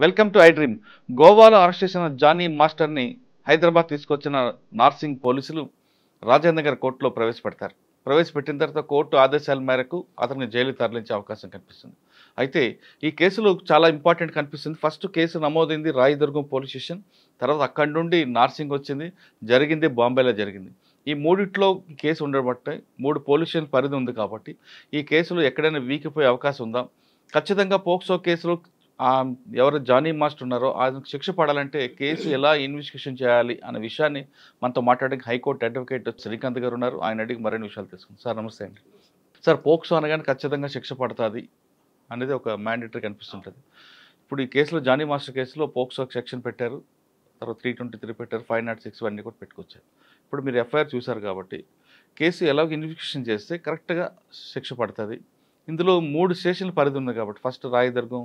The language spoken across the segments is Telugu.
Welcome to I dream. గోవాలో అరెస్ట్ చేసిన జానీ మాస్టర్ని హైదరాబాద్ తీసుకొచ్చిన నార్సింగ్ పోలీసులు రాజేంద్ర కోర్టులో ప్రవేశపెడతారు. ప్రవేశపెట్టిన తర్వాత కోర్టు ఆదేశాల మేరకు అతన్ని జైలు తరలించే అవకాశం కనిపిస్తుంది. అయితే ఈ కేసులో చాలా ఇంపార్టెంట్ కనిపిస్తుంది. ఫస్ట్ కేసు నమోదైంది రాయదుర్గం పోలీస్ స్టేషన్, తర్వాత అక్కడి నుండి నార్సింగ్ వచ్చింది, జరిగింది బాంబేలో జరిగింది. ఈ మూడిట్లో కేసు ఉండబట్టే 3 పోలీస్ స్టేషన్ పరిధి ఉంది కాబట్టి ఈ కేసులో ఎక్కడైనా వీకిపోయే అవకాశం ఉందా? ఖచ్చితంగా పోక్సో కేసులో ఎవరు జానీ మాస్టర్ ఉన్నారో ఆయనకు శిక్ష పడాలంటే కేసు ఎలా ఇన్వెస్టిగేషన్ చేయాలి అనే విషయాన్ని మనతో మాట్లాడడానికి హైకోర్టు అడ్వకేట్ శ్రీకాంత్ గారు ఉన్నారు. ఆయన అడిగి మరిన్ని విషయాలు తెలుసుకుందాం. సార్ నమస్తే అండి. సార్, పోక్సో అనగానే ఖచ్చితంగా శిక్ష పడుతుంది అనేది ఒక మ్యాండేటరీ కనిపిస్తుంటుంది. ఇప్పుడు ఈ కేసులో జానీ మాస్టర్ కేసులో పోక్సో సెక్షన్ పెట్టారు, తర్వాత 323 పెట్టారు, 506 అన్నీ కూడా పెట్టుకొచ్చారు. ఇప్పుడు మీరు ఎఫ్ఐఆర్ చూశారు కాబట్టి కేసు ఎలా ఇన్వెస్టిగేషన్ చేస్తే కరెక్ట్గా శిక్ష పడుతుంది. ఇందులో 3 స్టేషన్ల పరిధి ఉంది కాబట్టి ఫస్ట్ రాయదుర్గం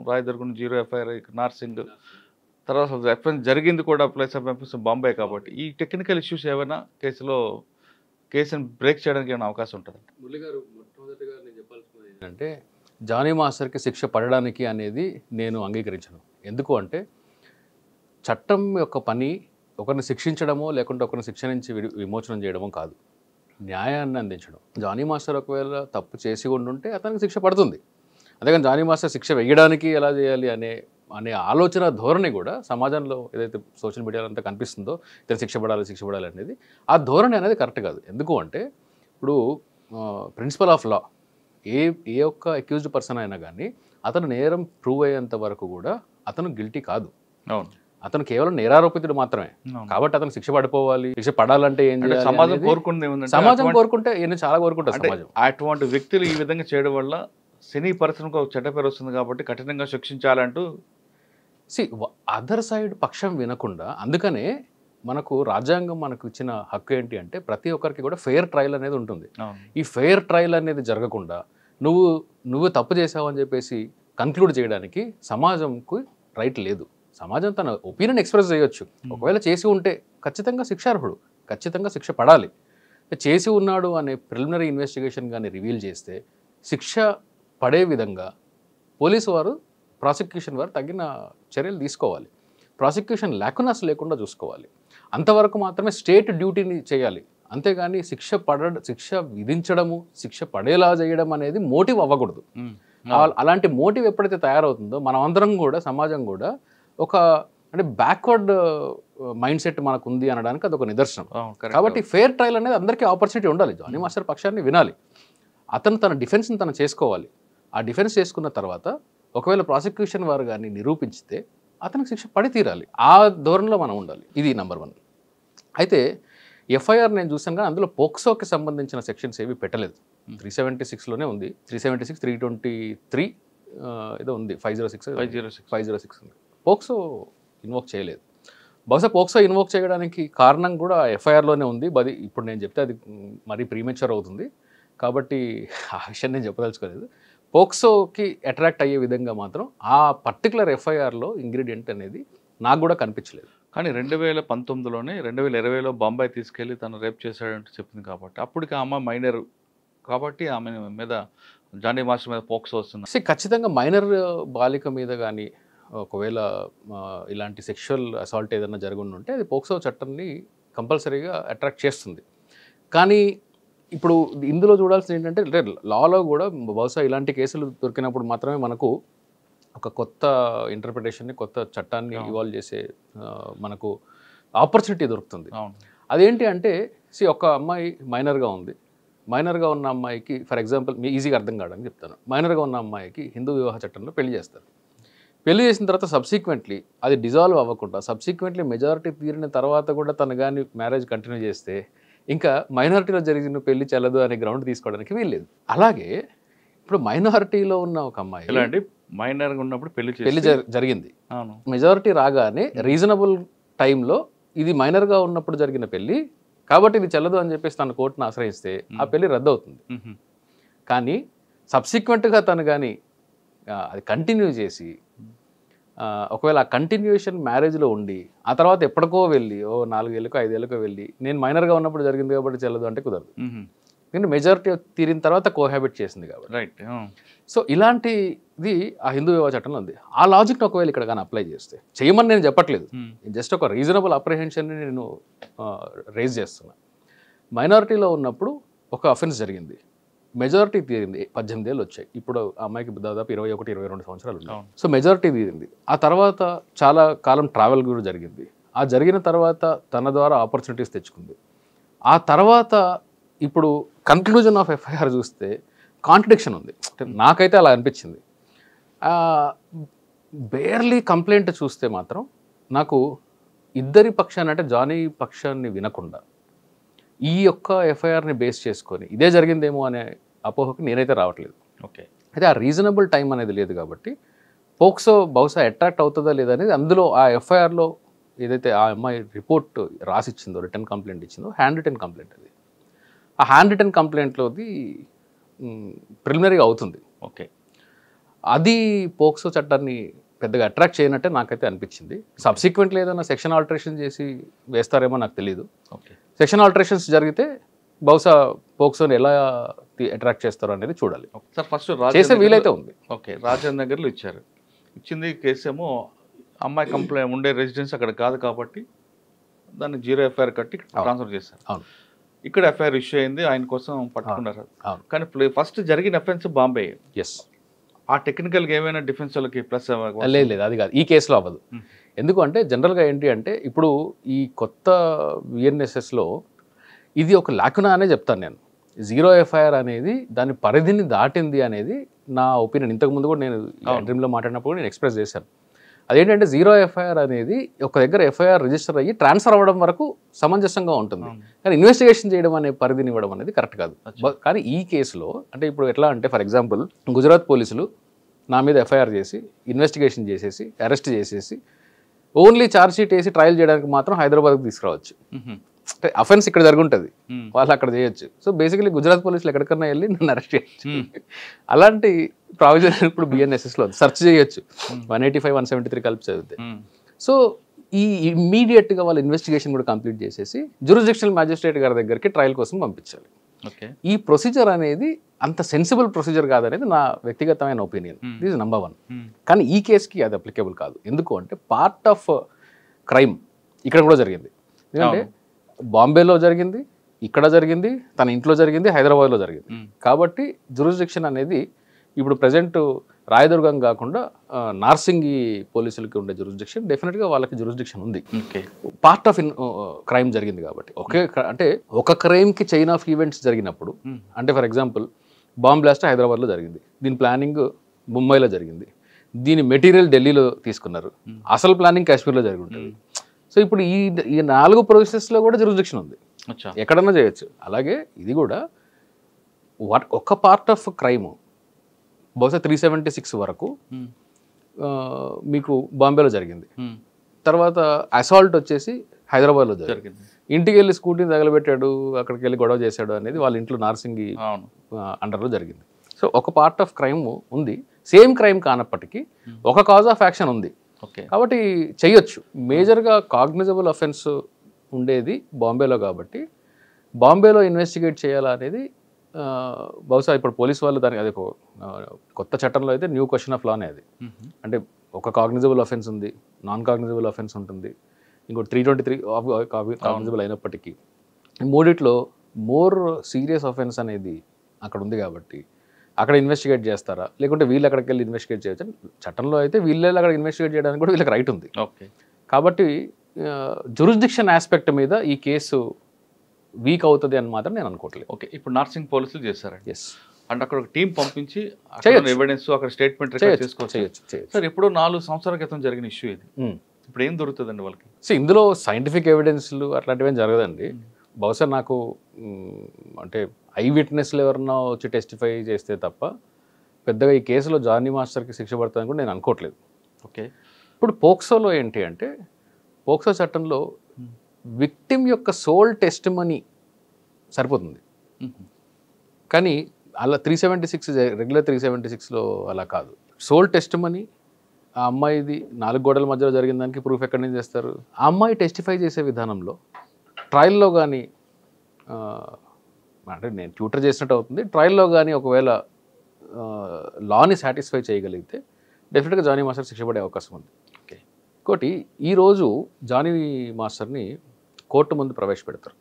0 ఎఫ్ఐఆర్, నార్సింగ్, తర్వాత ఎఫ్ఐఆర్ జరిగింది కూడా ప్లేస్ ఆఫ్ ఎంపీస్ బాంబే. కాబట్టి ఈ టెక్నికల్ ఇష్యూస్ ఏమైనా కేసుని బ్రేక్ చేయడానికి ఏమైనా అవకాశం ఉంటుంది? మురళి గారు, మొట్టమొదటిగా నేను చెప్పాల్సింది ఏంటంటే జానీ మాస్టర్కి శిక్ష పడడానికి అనేది నేను అంగీకరించను. ఎందుకు అంటే చట్టం యొక్క పని ఒకరిని శిక్షించడమో లేకుంటే ఒకరిని శిక్ష నుంచి విమోచనం చేయడమో కాదు, న్యాయాన్ని అందించడం. జానీ మాస్టర్ ఒకవేళ తప్పు చేసి ఉండుంటే అతనికి శిక్ష పడుతుంది. అంతేగాని జానీ మాస్టర్ శిక్ష వేయడానికి ఎలా చేయాలి అనే ఆలోచన ధోరణి కూడా సమాజంలో ఏదైతే సోషల్ మీడియాలో అంతా కనిపిస్తుందో ఇతను శిక్ష పడాలి అనేది, ఆ ధోరణి అనేది కరెక్ట్ కాదు. ఎందుకు అంటే ఇప్పుడు ప్రిన్సిపల్ ఆఫ్ లా ఏ ఒక్క అక్యూజ్డ్ పర్సన్ అయినా కానీ అతను నేరం ప్రూవ్ అయ్యేంత వరకు కూడా అతను గిల్టీ కాదు. అవును, అతను కేవలం నేరారోపితుడు మాత్రమే. కాబట్టి అతను శిక్ష పడిపోవాలి. శిక్ష పడాలంటే ఏం చేయాలి? సమాజం కోరుకుంటే చాలా కోరుకుంటారు సమాజం. అటువంటి వ్యక్తులు ఈ విధంగా చేయడం వల్ల సినీ పరిశ్రమకు ఒక చెడ్డ పేరు వస్తుంది కాబట్టి కఠినంగా శిక్షించాలంటూ అదర్ సైడ్ పక్షం వినకుండా, అందుకనే మనకు రాజ్యాంగం మనకు ఇచ్చిన హక్కు ఏంటి అంటే ప్రతి ఒక్కరికి కూడా ఫెయిర్ ట్రయల్ అనేది ఉంటుంది. ఈ ఫెయిర్ ట్రయల్ అనేది జరగకుండా నువ్వు తప్పు చేసావు అని చెప్పేసి కన్క్లూడ్ చేయడానికి సమాజంకు రైట్ లేదు. సమాజం తన ఒపీనియన్ ఎక్స్ప్రెస్ చేయొచ్చు. ఒకవేళ చేసి ఉంటే ఖచ్చితంగా శిక్షార్హుడు, ఖచ్చితంగా శిక్ష పడాలి. చేసి ఉన్నాడు అనే ప్రిలిమినరీ ఇన్వెస్టిగేషన్ కానీ రివీల్ చేస్తే శిక్ష పడే విధంగా పోలీసు వారు, ప్రాసిక్యూషన్ వారు తగిన చర్యలు తీసుకోవాలి. ప్రాసిక్యూషన్ లేకుండా చూసుకోవాలి. అంతవరకు మాత్రమే స్టేట్ డ్యూటీని చేయాలి. అంతేగాని శిక్ష విధించడము, శిక్ష పడేలా చేయడం అనేది మోటివ్ అవ్వకూడదు. అలాంటి మోటివ్ ఎప్పుడైతే తయారవుతుందో మనం అందరం కూడా, సమాజం కూడా అంటే బ్యాక్వర్డ్ మైండ్ సెట్ మనకు ఉంది అనడానికి అదొక నిదర్శనం. కాబట్టి ఫెయిర్ ట్రయల్ అనేది అందరికీ ఆపర్చునిటీ ఉండాలి. జానీ మాస్టర్ పక్షాన్ని వినాలి. అతను తన డిఫెన్స్ని తను చేసుకోవాలి. ఆ డిఫెన్స్ చేసుకున్న తర్వాత ఒకవేళ ప్రాసిక్యూషన్ వారు కానీ నిరూపించితే అతనికి శిక్ష పడి తీరాలి. ఆ ధోరణిలో మనం ఉండాలి. ఇది నెంబర్ 1. అయితే ఎఫ్ఐఆర్ నేను చూసాను కానీ అందులో పోక్సోకి సంబంధించిన సెక్షన్స్ ఏవి పెట్టలేదు. 376లోనే ఉంది. 376, 323 ఏదో ఉంది, 506 ఉంది. పోక్సో ఇన్వోక్ చేయలేదు. బహుశా పోక్సో ఇన్వోక్ చేయడానికి కారణం కూడా ఎఫ్ఐఆర్లోనే ఉంది. ఇప్పుడు నేను చెప్తే అది మరీ ప్రీమెచ్యూర్ అవుతుంది కాబట్టి ఆ విషయం నేను చెప్పదలుచుకోలేదు. పోక్సోకి అట్రాక్ట్ అయ్యే విధంగా మాత్రం ఆ పర్టికులర్ ఎఫ్ఐఆర్లో ఇంగ్రీడియంట్ అనేది నాకు కూడా కనిపించలేదు. కానీ 2019లోనే 2020లో బాంబాయి తీసుకెళ్ళి తను రేప్ చేశాడంటూ చెప్పింది కాబట్టి అప్పటికి ఆమె మైనర్ కాబట్టి ఆమె మీద జానీ మాస్టర్ మీద పోక్సో వస్తుంది. ఖచ్చితంగా మైనర్ బాలిక మీద కానీ ఒకవేళ ఇలాంటి సెక్షువల్ అసాల్ట్ ఏదైనా జరుగుంటే అది పోక్సో చట్టాన్ని కంపల్సరీగా అట్రాక్ట్ చేస్తుంది. కానీ ఇప్పుడు ఇందులో చూడాల్సింది ఏంటంటే లాలో కూడా బహుశా ఇలాంటి కేసులు దొరికినప్పుడు మాత్రమే మనకు ఒక కొత్త ఇంటర్ప్రిటేషన్ని, కొత్త చట్టాన్ని ఇవాల్వ్ చేసే మనకు ఆపర్చునిటీ దొరుకుతుంది. అదేంటి అంటే ఒక అమ్మాయి మైనర్గా ఉంది. మైనర్గా ఉన్న అమ్మాయికి, ఫర్ ఎగ్జాంపుల్ మీ ఈజీగా అర్థం కావడానికి చెప్తాను, మైనర్గా ఉన్న అమ్మాయికి హిందూ వివాహ చట్టంలో పెళ్లి చేస్తారు. పెళ్లి చేసిన తర్వాత సబ్సిక్వెంట్లీ అది డిజాల్వ్ అవ్వకుండా సబ్సిక్వెంట్లీ మెజారిటీ తీరిన తర్వాత కూడా తను కానీ మ్యారేజ్ కంటిన్యూ చేస్తే ఇంకా మైనారిటీలో జరిగిన పెళ్లి చెల్లదు అనే గ్రౌండ్ తీసుకోవడానికి వీల్లేదు. అలాగే ఇప్పుడు మైనారిటీలో ఉన్న ఒక అమ్మాయి ఇలాంటి మైనర్గా ఉన్నప్పుడు పెళ్లి జరిగింది, మెజారిటీ రాగానే రీజనబుల్ టైంలో ఇది మైనర్గా ఉన్నప్పుడు జరిగిన పెళ్లి కాబట్టి ఇది చెల్లదు అని చెప్పేసి తన కోర్టును ఆశ్రయిస్తే ఆ పెళ్లి రద్దు అవుతుంది. కానీ సబ్సిక్వెంట్గా తను కానీ అది కంటిన్యూ చేసి ఒకవేళ ఆ కంటిన్యూషన్ మ్యారేజ్లో ఉండి ఆ తర్వాత ఎప్పటికో వెళ్ళి 4 ఏళ్ళకో 5 ఏళ్ళకో వెళ్ళి నేను మైనర్గా ఉన్నప్పుడు జరిగింది కాబట్టి చెల్లదు అంటే కుదరదు. నేను మెజారిటీ తీరిన తర్వాత కోహాబిట్ చేసింది కాబట్టి. రైట్. సో ఇలాంటిది ఆ హిందూ వివాహ చట్టంలో ఉంది. ఆ లాజిక్ని ఒకవేళ ఇక్కడ కానీ అప్లై చేస్తే, చేయమని నేను చెప్పట్లేదు, జస్ట్ ఒక రీజనబుల్ అప్రిహెన్షన్ని నేను రేజ్ చేస్తున్నా. మైనారిటీలో ఉన్నప్పుడు ఒక అఫెన్స్ జరిగింది, మెజారిటీ తీరింది, 18 ఏళ్ళు వచ్చాయి. ఇప్పుడు ఆ అమ్మాయికి దాదాపు 21-22 సంవత్సరాలు ఉన్నాయి. సో మెజారిటీ తీరింది. ఆ తర్వాత చాలా కాలం ట్రావెల్ కూడా జరిగింది. ఆ జరిగిన తర్వాత తన ద్వారా ఆపర్చునిటీస్ తెచ్చుకుంది. ఆ తర్వాత ఇప్పుడు కన్క్లూజన్ ఆఫ్ ఎఫ్ఐఆర్ చూస్తే కాంట్రడిక్షన్ ఉంది. నాకైతే అలా అనిపించింది. బేర్లీ కంప్లైంట్ చూస్తే మాత్రం నాకు ఇద్దరి పక్షాన్ని, అంటే జానీ పక్షాన్ని వినకుండా ఈ యొక్క ఎఫ్ఐఆర్ని బేస్ చేసుకొని ఇదే జరిగిందేమో అనే అపోహకి నేనైతే రావట్లేదు. ఓకే. అయితే ఆ రీజనబుల్ టైం అనేది లేదు కాబట్టి పోక్సో బహుశా అట్రాక్ట్ అవుతుందా లేదా అనేది అందులో ఆ ఎఫ్ఐఆర్లో ఏదైతే ఆ అమ్మాయి రిపోర్ట్ రాసిచ్చిందో, రిటర్న్ కంప్లైంట్ ఇచ్చిందో, హ్యాండ్ రిటర్న్ కంప్లైంట్ అది. ఆ హ్యాండ్ రిటర్న్ కంప్లైంట్లోది ప్రిలిమినరీగా అవుతుంది. ఓకే. అది పోక్సో చట్టాన్ని పెద్దగా అట్రాక్ట్ చేయనట్టే నాకైతే అనిపించింది. సబ్సిక్వెంట్లీ ఏదైనా సెక్షన్ ఆల్టరేషన్ చేసి వేస్తారేమో నాకు తెలియదు. ఓకే. సెక్షన్ ఆల్టరేషన్స్ జరిగితే బహుశా పోక్సోని ఎలా అట్రాక్ట్ చేస్తారో అనేది చూడాలి. సార్ ఫస్ట్ చేసే వీలైతే ఉంది. ఓకే. రాజేంద్ర నగర్లో ఇచ్చారు, ఇచ్చింది కేసు ఏమో అమ్మాయి కంప్లైంట్ ఉండే రెసిడెన్స్ అక్కడ కాదు కాబట్టి దాన్ని 0 ఎఫ్ఐఆర్ కట్టి ట్రాన్స్ఫర్ చేశారు. అవును. ఇక్కడ ఎఫ్ఐఆర్ ఇష్యూ అయింది, ఆయన కోసం పట్టుకున్నారు. అవును. కానీ ఫస్ట్ జరిగిన అఫెన్స్ బాంబే. ఎస్. ఆ టెక్నికల్గా ఏమైనా డిఫెన్స్ వాళ్ళకి ప్లస్ లేదు, అది కాదు, ఈ కేసులో అవ్వదు. ఎందుకు అంటే జనరల్గా ఏంటి అంటే ఇప్పుడు ఈ కొత్త విఎన్ఎస్ఎస్లో ఇది ఒక లాకునా అనే చెప్తాను నేను. 0 ఎఫ్ఐఆర్ అనేది దాని పరిధిని దాటింది అనేది నా ఒపీనియన్. ఇంతకుముందు కూడా నేను డ్రీమ్లో మాట్లాడినప్పుడు నేను ఎక్స్ప్రెస్ చేశాను. అదేంటంటే 0 ఎఫ్ఐఆర్ అనేది ఒక దగ్గర ఎఫ్ఐఆర్ రిజిస్టర్ అయ్యి ట్రాన్స్ఫర్ అవ్వడం వరకు సమంజసంగా ఉంటుంది, కానీ ఇన్వెస్టిగేషన్ చేయడం అనే పరిధిని ఇవ్వడం అనేది కరెక్ట్ కాదు. కానీ ఈ కేసులో అంటే ఇప్పుడు ఎట్లా అంటే ఫర్ ఎగ్జాంపుల్ గుజరాత్ పోలీసులు నా మీద ఎఫ్ఐఆర్ చేసి ఇన్వెస్టిగేషన్ చేసేసి అరెస్ట్ చేసేసి ఓన్లీ ఛార్జ్ షీట్ వేసి ట్రయల్ చేయడానికి మాత్రం హైదరాబాద్కి తీసుకురావచ్చు. అంటే అఫెన్స్ ఇక్కడ జరుగుంటుంది, వాళ్ళు అక్కడ చేయొచ్చు. సో బేసికలీ గుజరాత్ పోలీసులు ఎక్కడికన్నా వెళ్ళి నన్ను అరెస్ట్ చేయొచ్చు. అలాంటి ప్రావిజన్ ఇప్పుడు బిఎన్ఎస్ఎస్లో సెర్చ్ చేయొచ్చు 185, 173 కలిపి చదివితే. సో ఈ ఇమ్మీడియట్గా వాళ్ళ ఇన్వెస్టిగేషన్ కూడా కంప్లీట్ చేసేసి జ్యూరిస్డిక్షనల్ మ్యాజిస్ట్రేట్ గారి దగ్గరికి ట్రయల్ కోసం పంపించాలి. ఈ ప్రొసీజర్ అనేది అంత సెన్సిబుల్ ప్రొసీజర్ కాదనేది నా వ్యక్తిగతమైన ఒపీనియన్. This is number 1. కానీ ఈ కేసుకి అది అప్లికేబుల్ కాదు. ఎందుకు అంటే పార్ట్ ఆఫ్ క్రైమ్ ఇక్కడ కూడా జరిగింది. ఎందుకంటే బాంబేలో జరిగింది, ఇక్కడ జరిగింది, తన ఇంట్లో జరిగింది, హైదరాబాద్లో జరిగింది. కాబట్టి జ్యూరిస్డిక్షన్ అనేది ఇప్పుడు ప్రజెంట్ రాయదుర్గం కాకుండా నార్సింగి పోలీసులకి ఉండే జ్యూరిస్డిక్షన్ డెఫినెట్గా వాళ్ళకి జ్యూరిస్డిక్షన్ ఉంది. పార్ట్ ఆఫ్ క్రైమ్ జరిగింది కాబట్టి. అంటే ఒక క్రైమ్కి చైన్ ఆఫ్ ఈవెంట్స్ జరిగినప్పుడు, అంటే ఫర్ ఎగ్జాంపుల్ బాంబ్ బ్లాస్ట్ హైదరాబాద్లో జరిగింది, దీని ప్లానింగ్ ముంబైలో జరిగింది, దీని మెటీరియల్ ఢిల్లీలో తీసుకున్నారు, అసలు ప్లానింగ్ కాశ్మీర్లో జరిగి ఉంటుంది. సో ఇప్పుడు ఈ 4 ప్రాసెస్లో కూడా జ్యూరిస్డిక్షన్ ఉంది, ఎక్కడన్నా చేయొచ్చు. అలాగే ఇది కూడా ఒక పార్ట్ ఆఫ్ క్రైమ్ బహుశా 376 వరకు మీకు బాంబేలో జరిగింది, తర్వాత అసాల్ట్ వచ్చేసి హైదరాబాద్లో జరిగింది, ఇంటికి వెళ్ళి స్కూటీని తగలబెట్టాడు, అక్కడికి వెళ్ళి గొడవ చేశాడు అనేది వాళ్ళ ఇంట్లో నార్సింగి అండర్లో జరిగింది. సో ఒక పార్ట్ ఆఫ్ క్రైమ్ ఉంది, సేమ్ క్రైమ్ కానప్పటికీ ఒక కాజ్ ఆఫ్ యాక్షన్ ఉంది కాబట్టి చెయ్యొచ్చు. మేజర్గా కాగ్నిజబుల్ అఫెన్స్ ఉండేది బాంబేలో కాబట్టి బాంబేలో ఇన్వెస్టిగేట్ చేయాలా అనేది బహుశా ఇప్పుడు పోలీసు వాళ్ళు దానికి అదే కొత్త చట్టంలో అయితే న్యూ క్వశ్చన్ ఆఫ్ లానే అది. అంటే ఒక కాగ్నిజబుల్ అఫెన్స్ ఉంది, నాన్ కాగ్నిజబుల్ అఫెన్స్ ఉంటుంది, ఇంకోటి 323 కాగ్నిజబుల్ అయినప్పటికీ మూడిట్లో మోర్ సీరియస్ అఫెన్స్ అనేది అక్కడ ఉంది కాబట్టి అక్కడ ఇన్వెస్టిగేట్ చేస్తారా, లేకుంటే వీళ్ళు అక్కడికి వెళ్ళి ఇన్వెస్టిగేట్ చేయొచ్చు. చట్టంలో అయితే వీళ్ళు అక్కడ ఇన్వెస్టిగేట్ చేయడానికి కూడా వీళ్ళకి రైట్ ఉంది. కాబట్టి జ్యూరిస్డిక్షన్ ఆస్పెక్ట్ మీద ఈ కేసు వీక్ అవుతుంది అని మాత్రం నేను అనుకోవట్లేదు. ఓకే. ఇప్పుడు నార్సింగ్ పోలీసులు చేస్తారండి. ఎస్. అంటే అక్కడ ఒక టీం పంపించి ఎవిడెన్స్ అక్కడ స్టేట్మెంట్ చేసుకోవచ్చు. సార్ ఎప్పుడో 4 సంవత్సరాల క్రితం జరిగిన ఇష్యూ ఇది, ఇప్పుడు ఏం దొరుకుతుందండి వాళ్ళకి? సో ఇందులో సైంటిఫిక్ ఎవిడెన్స్లు అట్లాంటివి ఏం జరగదండి. బహుశా నాకు అంటే ఐ విట్నెస్లు ఎవరన్నా వచ్చి టెస్టిఫై చేస్తే తప్ప పెద్దగా ఈ కేసులో జానీ మాస్టర్కి శిక్ష పడుతుందని కూడా నేను అనుకోవట్లేదు. ఓకే. ఇప్పుడు పోక్సోలో ఏంటి అంటే పోక్సో చట్టంలో విక్టిమ్ యొక్క సోల్ టెస్టిమనీ సరిపోతుంది, కానీ అలా 376 రెగ్యులర్ 376లో అలా కాదు. సోల్ టెస్టిమనీ ఆ అమ్మాయిది 4 గోడల మధ్యలో జరిగిన దానికి ప్రూఫ్ ఎక్కడి నుంచి చేస్తారు? ఆ అమ్మాయి టెస్టిఫై చేసే విధానంలో ట్రయల్లో కానీ అంటే నేను ట్యూటర్ చేసినట్టు అవుతుంది. ట్రయల్లో కానీ ఒకవేళ లాని సాటిస్ఫై చేయగలిగితే డెఫినెట్గా జానీ మాస్టర్ శిక్ష పడే అవకాశం ఉంది. ఓకే. ఇంకోటి ఈరోజు జానీ మాస్టర్ని కోర్టు ముందు ప్రవేశపెడతారు.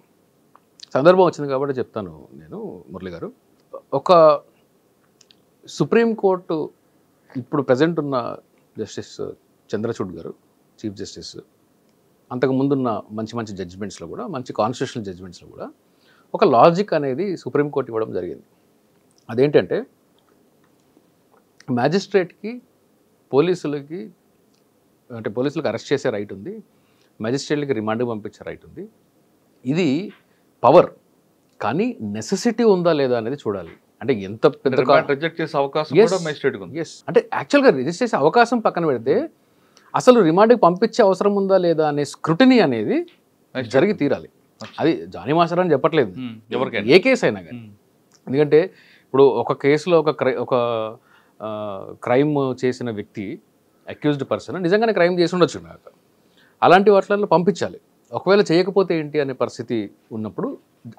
సందర్భం వచ్చింది కాబట్టి చెప్తాను నేను, మురళి గారు. ఒక సుప్రీంకోర్టు ఇప్పుడు ప్రజెంట్ ఉన్న జస్టిస్ చంద్రచూడ్ గారు, చీఫ్ జస్టిస్, అంతకు ముందున్న మంచి మంచి జడ్జిమెంట్స్లో కూడా, మంచి కాన్స్టిట్యూషనల్ జడ్జిమెంట్స్లో కూడా ఒక లాజిక్ అనేది సుప్రీంకోర్టు ఇవ్వడం జరిగింది. అదేంటంటే మ్యాజిస్ట్రేట్కి పోలీసులకి, అంటే పోలీసులకు అరెస్ట్ చేసే రైట్ ఉంది, మ్యాజిస్ట్రేట్లకి రిమాండ్కి పంపించే రైట్ ఉంది. ఇది పవర్, కానీ నెసెసిటీ ఉందా లేదా అనేది చూడాలి. అంటే ఎంత పెద్ద రిజెక్ట్ చేసే అవకాశం కూడా మెజిస్ట్రేట్కి ఉంది. ఎస్, అంటే యాక్చువల్గా రిజిస్ట్ చేసే అవకాశం పక్కన పెడితే అసలు రిమాండ్కి పంపించే అవసరం ఉందా లేదా అనే స్క్రూటినీ అనేది జరిగి తీరాలి. అది జానీ మాస్టర్ అని చెప్పట్లేదు, ఎవరికైనా ఏ కేసు అయినా కానీ. ఎందుకంటే ఇప్పుడు ఒక కేసులో ఒక క్రైమ్ చేసిన వ్యక్తి, అక్యూజ్డ్ పర్సన్ నిజంగానే క్రైమ్ చేసి ఉండొచ్చు నాకు, అలాంటి వాటిల్లో పంపించాలి. ఒకవేళ చేయకపోతే ఏంటి అనే పరిస్థితి ఉన్నప్పుడు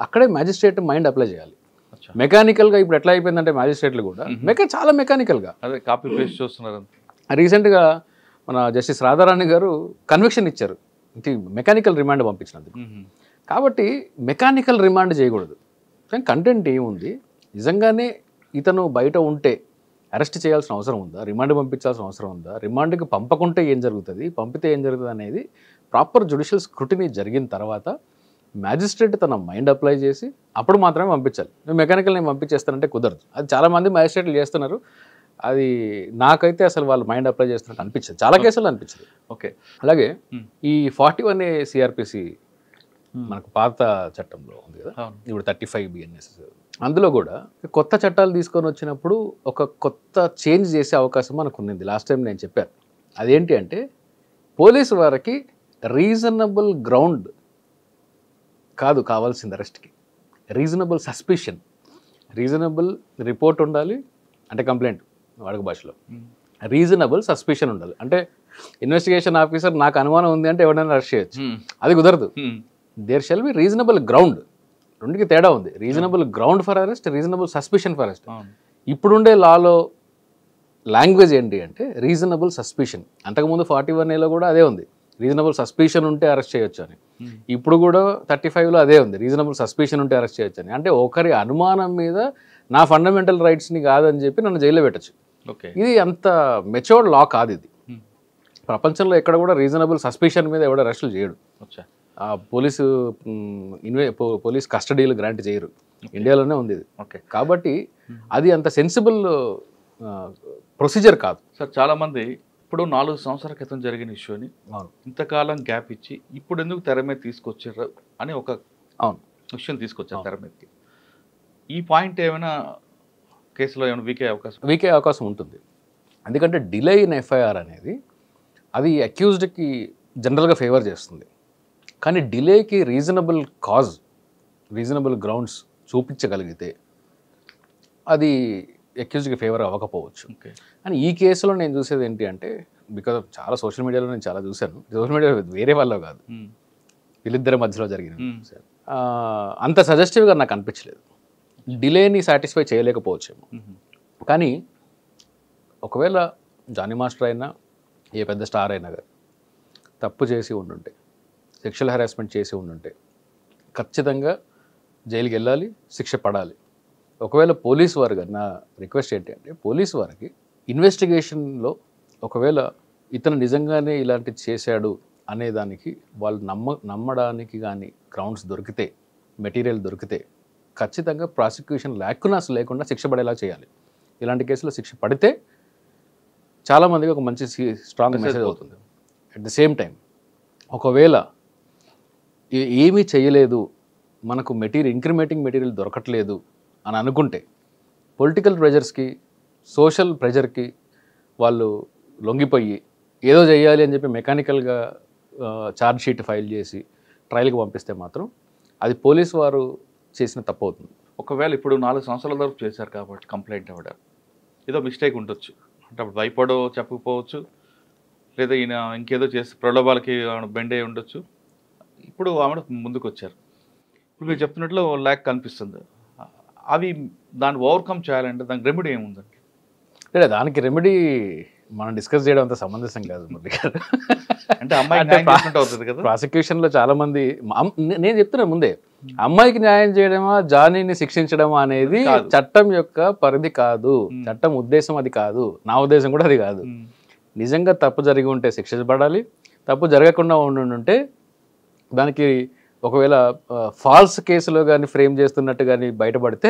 అక్కడే మ్యాజిస్ట్రేట్ మైండ్ అప్లై చేయాలి. మెకానికల్గా ఇప్పుడు ఎట్లా అయిపోయిందంటే మ్యాజిస్ట్రేట్లు కూడా చాలా మెకానికల్గా అదే కాపీ పేస్ట్ చూస్తున్నారు. రీసెంట్గా మన జస్టిస్ రాధారాణి గారు కన్విక్షన్ ఇచ్చారు మెకానికల్ రిమాండ్ పంపించినందుకు. కాబట్టి మెకానికల్ రిమాండ్ చేయకూడదు. కానీ కంటెంట్ ఏముంది, నిజంగానే ఇతను బయట ఉంటే అరెస్ట్ చేయాల్సిన అవసరం ఉందా, రిమాండ్ పంపించాల్సిన అవసరం ఉందా, రిమాండ్కి పంపకుంటే ఏం జరుగుతుంది, పంపితే ఏం జరుగుతుంది అనేది ప్రాపర్ జ్యుడిషియల్ స్క్రూటినీ జరిగిన తర్వాత మ్యాజిస్ట్రేట్ తన మైండ్ అప్లై చేసి అప్పుడు మాత్రమే పంపించాలి. మెకానికల్ నేను పంపించేస్తానంటే కుదరదు. అది చాలామంది మ్యాజిస్ట్రేట్లు చేస్తున్నారు. అది నాకైతే అసలు వాళ్ళు మైండ్ అప్లై చేస్తున్నట్టు అనిపించదు, చాలా కేసులు అనిపించదు. ఓకే. అలాగే ఈ 41A సిఆర్పిసి మనకు పాత చట్టంలో ఉంది కదా, ఇప్పుడు 35 BNS, అందులో కూడా కొత్త చట్టాలు తీసుకొని వచ్చినప్పుడు ఒక కొత్త చేంజ్ చేసే అవకాశం మనకు ఉన్నది. లాస్ట్ టైం నేను చెప్పాను. అదేంటి అంటే పోలీసు వారికి రీజనబుల్ గ్రౌండ్ కాదు కావాల్సింది అరెస్ట్కి, రీజనబుల్ సస్పిషన్, రీజనబుల్ రిపోర్ట్ ఉండాలి, అంటే కంప్లైంట్ వాడుక భాషలో రీజనబుల్ సస్పిషన్ ఉండాలి. అంటే ఇన్వెస్టిగేషన్ ఆఫీసర్ నాకు అనుమానం ఉంది అంటే ఎవరైనా అరెస్ట్ చేయొచ్చు, అది కుదరదు. There shall be reasonable ground. రెండుకి తేడా ఉంది. Reasonable ground for arrest, reasonable suspicion for arrest. ఇప్పుడుండే లాలో లాంగ్వేజ్ ఏంటి అంటే రీజనబుల్ సస్పిషన్. అంతకుముందు 41Aలో కూడా అదే ఉంది, రీజనబుల్ సస్పిషన్ ఉంటే అరెస్ట్ చేయొచ్చు అని. ఇప్పుడు కూడా 35లో అదే ఉంది, రీజనబుల్ సస్పిషన్ ఉంటే అరెస్ట్ చేయొచ్చు అని. అంటే ఒకరి అనుమానం మీద నా ఫండమెంటల్ రైట్స్ని కాదని చెప్పి నన్ను జైల్లో పెట్టచ్చు. ఇది అంత మెచ్యూర్డ్ లా కాదు ఇది. ప్రపంచంలో ఎక్కడ కూడా రీజనబుల్ సస్పిషన్ మీద ఎవడో అరెస్టులు చేయడు. పోలీస్ కస్టడీలు గ్రాంట్ చేయరు, ఇండియాలోనే ఉంది ఇది. కాబట్టి అది అంత సెన్సిబుల్ ప్రొసీజర్ కాదు సార్. చాలామంది ఇప్పుడు 4 సంవత్సరాల క్రితం జరిగిన ఇష్యూని ఇంతకాలం గ్యాప్ ఇచ్చి ఇప్పుడు ఎందుకు తెర మీద తీసుకొచ్చారు అని ఒక విషయం తీసుకొచ్చారు తెర మీదకి. ఈ పాయింట్ ఏమైనా కేసులో ఏమైనా వీకే అవకాశం ఉంటుంది. ఎందుకంటే డిలే ఇన్ ఎఫ్ఐఆర్ అనేది అది అక్యూజ్డ్కి జనరల్గా ఫేవర్ చేస్తుంది. కానీ డిలేకి రీజనబుల్ కాజ్, రీజనబుల్ గ్రౌండ్స్ చూపించగలిగితే అది అక్యూజ్డ్కి ఫేవర్ అవ్వకపోవచ్చు. కానీ ఈ కేసులో నేను చూసేది ఏంటి అంటే, బికాజ్ చాలా సోషల్ మీడియాలో నేను చాలా చూశాను, సోషల్ మీడియా వేరే వాళ్ళు కాదు, వీళ్ళిద్దరి మధ్యలో జరిగిన అంత సజెస్టివ్గా నాకు అనిపించలేదు. డిలేని సాటిస్ఫై చేయలేకపోవచ్చేమో. కానీ ఒకవేళ జానీ మాస్టర్ అయినా ఏ పెద్ద స్టార్ అయినా కానీ తప్పు చేసి ఉండుంటే, సెక్షువల్ హెరాస్మెంట్ చేసి ఉండుంటే ఖచ్చితంగా జైలుకి వెళ్ళాలి, శిక్ష పడాలి. ఒకవేళ పోలీసు వారు కానీ, నా రిక్వెస్ట్ ఏంటి అంటే పోలీసు వారికి ఇన్వెస్టిగేషన్లో ఒకవేళ ఇతను నిజంగానే ఇలాంటిది చేశాడు అనేదానికి వాళ్ళు నమ్మడానికి కానీ గ్రౌండ్స్ దొరికితే, మెటీరియల్ దొరికితే ఖచ్చితంగా ప్రాసిక్యూషన్ లేకుండా శిక్ష పడేలా చేయాలి. ఇలాంటి కేసులో శిక్ష పడితే చాలామందికి ఒక మంచి స్ట్రాంగ్ మెసేజ్ అవుతుంది. అట్ ద సేమ్ టైం ఒకవేళ ఏమీ చేయలేదు, మనకు ఇంక్రిమేటింగ్ మెటీరియల్ దొరకట్లేదు అని అనుకుంటే పొలిటికల్ ప్రెజర్స్కి, సోషల్ ప్రెజర్కి వాళ్ళు లొంగిపోయి ఏదో చేయాలి అని చెప్పి మెకానికల్గా ఛార్జ్ షీట్ ఫైల్ చేసి ట్రయల్కి పంపిస్తే మాత్రం అది పోలీసు వారు చేసిన తప్పు అవుతుంది. ఒకవేళ ఇప్పుడు 4 సంవత్సరాల వరకు చేశారు కాబట్టి కంప్లైంట్ అవ్వడం ఏదో మిస్టేక్ ఉండొచ్చు, అంటే అప్పుడు భయపడో చెప్పకపోవచ్చు, లేదా ఈయన ఇంకేదో చేసి ప్రలోభాలకి బెండ్ అయి ఉండొచ్చు. ఇప్పుడు ఆవిడ ముందుకు వచ్చారు. ఇప్పుడు మీరు చెప్తున్నట్లు ల్యాక్ కనిపిస్తుంది. అవి దాన్ని ఓవర్కమ్ చేయాలంటే దానికి రెమెడీ ఏముందండి? లేదా దానికి రెమెడీ మనం డిస్కస్ చేయడం అంత సమంజసం కాదు మురళి గారు. అంటే అమ్మాయికి న్యాయం చేసినట్టు అవుతుంది కదా. ప్రాసిక్యూషన్లో చాలా మంది నేను చెప్తున్నా ముందే, అమ్మాయికి న్యాయం చేయడమా జానీని శిక్షించడమా అనేది చట్టం యొక్క పరిధి కాదు, చట్టం ఉద్దేశం అది కాదు, నా ఉద్దేశం కూడా అది కాదు. నిజంగా తప్పు జరిగి ఉంటే శిక్షించబడాలి, తప్పు జరగకుండా ఉంటే దానికి ఒకవేళ ఫాల్స్ కేసులో కానీ ఫ్రేమ్ చేస్తున్నట్టు కానీ బయటపడితే